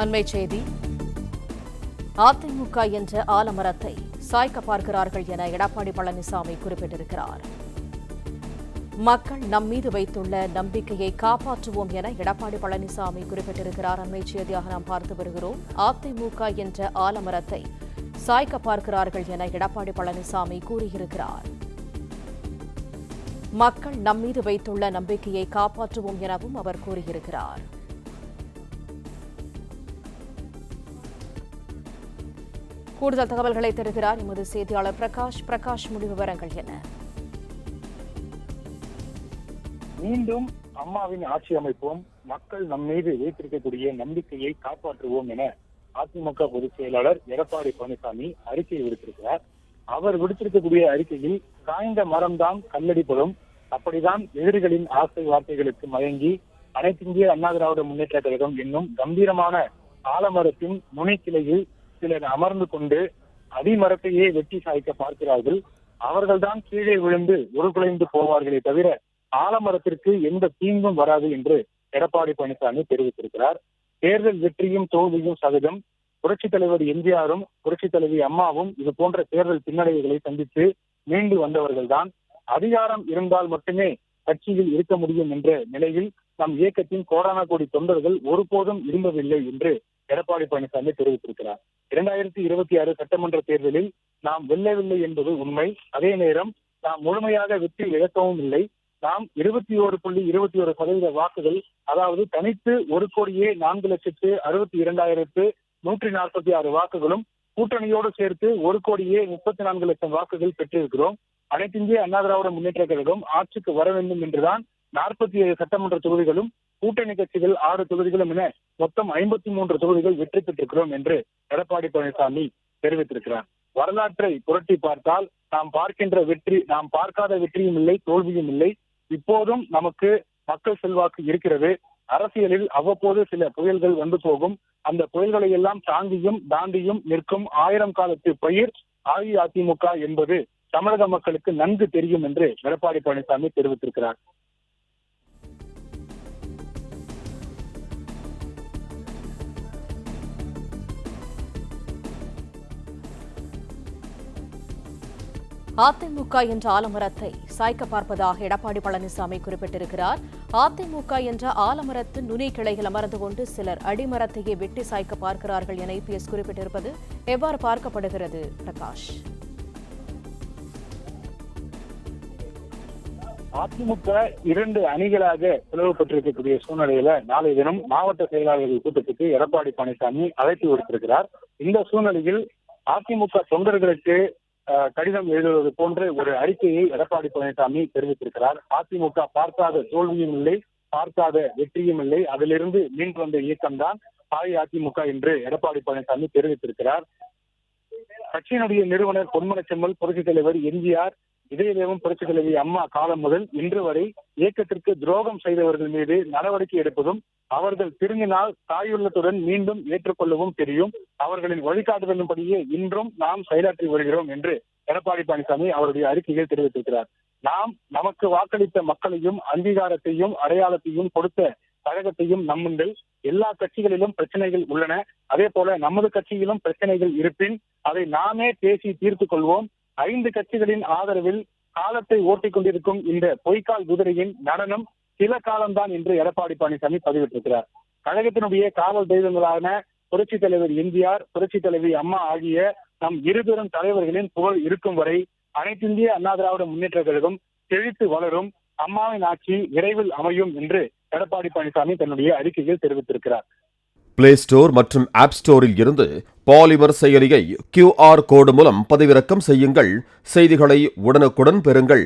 அண்மைச் செய்தி. அதிமுக என்ற ஆலமரத்தை சாய்க்க பார்க்கிறார்கள் என எடப்பாடி பழனிசாமி குறிப்பிட்டிருக்கிறார். மக்கள் நம்மீது வைத்துள்ள நம்பிக்கையை காப்பாற்றுவோம் என எடப்பாடி பழனிசாமி குறிப்பிட்டிருக்கிறார். அண்மைச் செய்தியாக நாம் பார்த்து வருகிறோம். அதிமுக என்ற ஆலமரத்தை சாய்க்க பார்க்கிறார்கள் என எடப்பாடி பழனிசாமி கூறியிருக்கிறார். மக்கள் நம்மீது வைத்துள்ள நம்பிக்கையை காப்பாற்றுவோம் எனவும் அவர் கூறியிருக்கிறார். கூடுதல் தகவல்களை தருகிறார் எமது செய்தியாளர் பிரகாஷ். முழு விவரங்கள் என்ன? மீண்டும் அம்மாவின் ஆட்சி அமைப்போம், மக்கள் நம் மீது வைத்திருக்கக்கூடிய நம்பிக்கையை காப்பாற்றுவோம் என அதிமுக பொதுச் செயலாளர் எடப்பாடி பழனிசாமி அறிக்கை விடுத்திருக்கிறார். அவர் விடுத்திருக்கக்கூடிய அறிக்கையில் காய்ந்த மரம்தான் கல்லடிப்படும், அப்படிதான் எதிரிகளின் ஆசை வார்த்தைகளுக்கு மயங்கி அனைத்திந்திய அண்ணா திராவிட முன்னேற்ற கழகம் என்னும் கம்பீரமான ஆலமரத்தின் நுனிக்கிளையில் சிலர் அமர்ந்து கொண்டு அடிமரத்தையே வெட்டி சாய்க்க பார்க்கிறார்கள். அவர்கள்தான் கீழே விழுந்து உருகுலைந்து போவார்களே தவிர ஆலமரத்திற்கு எந்த தீங்கும் வராது என்று எடப்பாடி பழனிசாமி தெரிவித்திருக்கிறார். தேர்தல் வெற்றியும் தோல்வியும் சகஜம். புரட்சித் தலைவர் எம்ஜிஆரும் புரட்சித் தலைவி அம்மாவும் இது போன்ற தேர்தல் பின்னடைவுகளை சந்தித்து மீண்டு வந்தவர்கள்தான். அதிகாரம் இருந்தால் மட்டுமே கட்சியில் இருக்க முடியும் என்ற நிலையில் நம் இயக்கத்தின் கோடான கோடி தொண்டர்கள் ஒருபோதும் விரும்பவில்லை என்று எடப்பாடி பழனிசாமி தெரிவித்திருக்கிறார். 2026 சட்டமன்ற தேர்தலில் நாம் வெல்லவில்லை என்பது உண்மை. அதே நேரம் நாம் முழுமையாக வெற்றி இழக்கவும் இல்லை. நாம் 21.21% வாக்குகள், அதாவது தனித்து 1,04,62,146 வாக்குகளும் கூட்டணியோடு சேர்த்து 1,34,00,000 வாக்குகள் பெற்றிருக்கிறோம். அனைத்திந்திய அண்ணா திராவிட முன்னேற்ற கழகம் ஆட்சிக்கு வர வேண்டும் என்றுதான் 47 சட்டமன்ற தொகுதிகளும் கூட்டணி கட்சிகள் 6 தொகுதிகளும் என மொத்தம் 53 தொகுதிகள் வெற்றி பெற்றிருக்கிறோம் என்று எடப்பாடி பழனிசாமி தெரிவித்திருக்கிறார். வரலாற்றை புரட்டி பார்த்தால் நாம் பார்க்கின்ற வெற்றி, நாம் பார்க்காத வெற்றியும் இல்லை, தோல்வியும் இல்லை. இப்போதும் நமக்கு மக்கள் செல்வாக்கு இருக்கிறது. அரசியலில் அவ்வப்போது சில புயல்கள் வந்து போகும். அந்த புயல்களை எல்லாம் தாங்கியும் தாண்டியும் நிற்கும் 1000 காலத்து பயிர் அஇஅதிமுக என்பது தமிழக மக்களுக்கு நன்கு தெரியும் என்று எடப்பாடி பழனிசாமி தெரிவித்திருக்கிறார். அதிமுக என்ற ஆலமரத்தை சாய்க்க பார்ப்பதாக எடப்பாடி பழனிசாமி குறிப்பிட்டிருக்கிறார். அதிமுக என்ற ஆலமரத்தின் நுனி கிளையில் அமர்ந்து கொண்டு சிலர் அடிமரத்தையே வெட்டி சாய்க்க பார்க்கிறார்கள் என இபிஎஸ் குறிப்பிட்டிருப்பது எவ்வாறு பார்க்கப்படுகிறது பிரகாஷ்? அதிமுக 2 அணிகளாக பிளவுபட்டிருக்கக்கூடிய சூழ்நிலையில நாளைய தினம் மாவட்ட செயலாளர்கள் கூட்டத்துக்கு எடப்பாடி பழனிசாமி அழைப்பு விடுத்திருக்கிறார். இந்த சூழ்நிலையில் அதிமுக தொண்டர்களுக்கு கடிதம் எழுதுவது போன்ற ஒரு அறிக்கையை எடப்பாடி பழனிசாமி தெரிவித்திருக்கிறார். அதிமுக பார்க்காத தோல்வியும் இல்லை, பார்க்காத வெற்றியும் இல்லை, அதிலிருந்து மீண்டு வந்த இயக்கம்தான் அஇஅதிமுக என்று எடப்பாடி பழனிசாமி தெரிவித்திருக்கிறார். கட்சியினுடைய நிறுவனர் பொன்மனச்செம்மல், புரட்சித் தலைவர் எம்ஜிஆர், இதயதேவம் புரட்சித் தலைவி அம்மா காலம் முதல் இன்று வரை இயக்கத்திற்கு துரோகம் செய்தவர்கள் மீது நடவடிக்கை எடுப்பதும் அவர்கள் திரும்பினால் தாயுள்ளத்துடன் மீண்டும் ஏற்றுக்கொள்ளவும் தெரியும். அவர்களின் வழிகாட்டுதலின்படியே இன்றும் நாம் செயலாற்றி வருகிறோம் என்று எடப்பாடி பழனிசாமி அவருடைய அறிக்கையில் தெரிவித்திருக்கிறார். நாம் நமக்கு வாக்களித்த மக்களையும் அங்கீகாரத்தையும் அடையாளத்தையும் கொடுத்த கழகத்தையும் நம்புங்கள். எல்லா கட்சிகளிலும் பிரச்சனைகள் உள்ளன. அதே போல நமது கட்சியிலும் பிரச்சனைகள் இருப்பின் அதை நாமே பேசி தீர்த்துக் கொள்வோம். 5 கட்சிகளின் ஆதரவில் காலத்தை ஓட்டிக் கொண்டிருக்கும் இந்த பொய்க்கால் குதிரையின் நடனம் சில காலம்தான் என்று எடப்பாடி பழனிசாமி பதிவிட்டிருக்கிறார். கழகத்தினுடைய காவல் தெய்வங்களான புரட்சித் தலைவர் எம்ஜிஆர், புரட்சித் தலைவி அம்மா ஆகிய நம் இருபெரும் தலைவர்களின் புகழ் இருக்கும் வரை அனைத்திந்திய அண்ணா திராவிட முன்னேற்ற கழகம் செழித்து வளரும், அம்மாவின் ஆட்சி விரைவில் அமையும் என்று எடப்பாடி பழனிசாமி தன்னுடைய அறிக்கையில் தெரிவித்திருக்கிறார். பிளே ஸ்டோர் மற்றும் ஆப் ஸ்டோரில் இருந்து பாலிமர் செயலியை QR கோடு மூலம் பதிவிறக்கம் செய்யுங்கள். செய்திகளை உடனுக்குடன் பெறுங்கள்.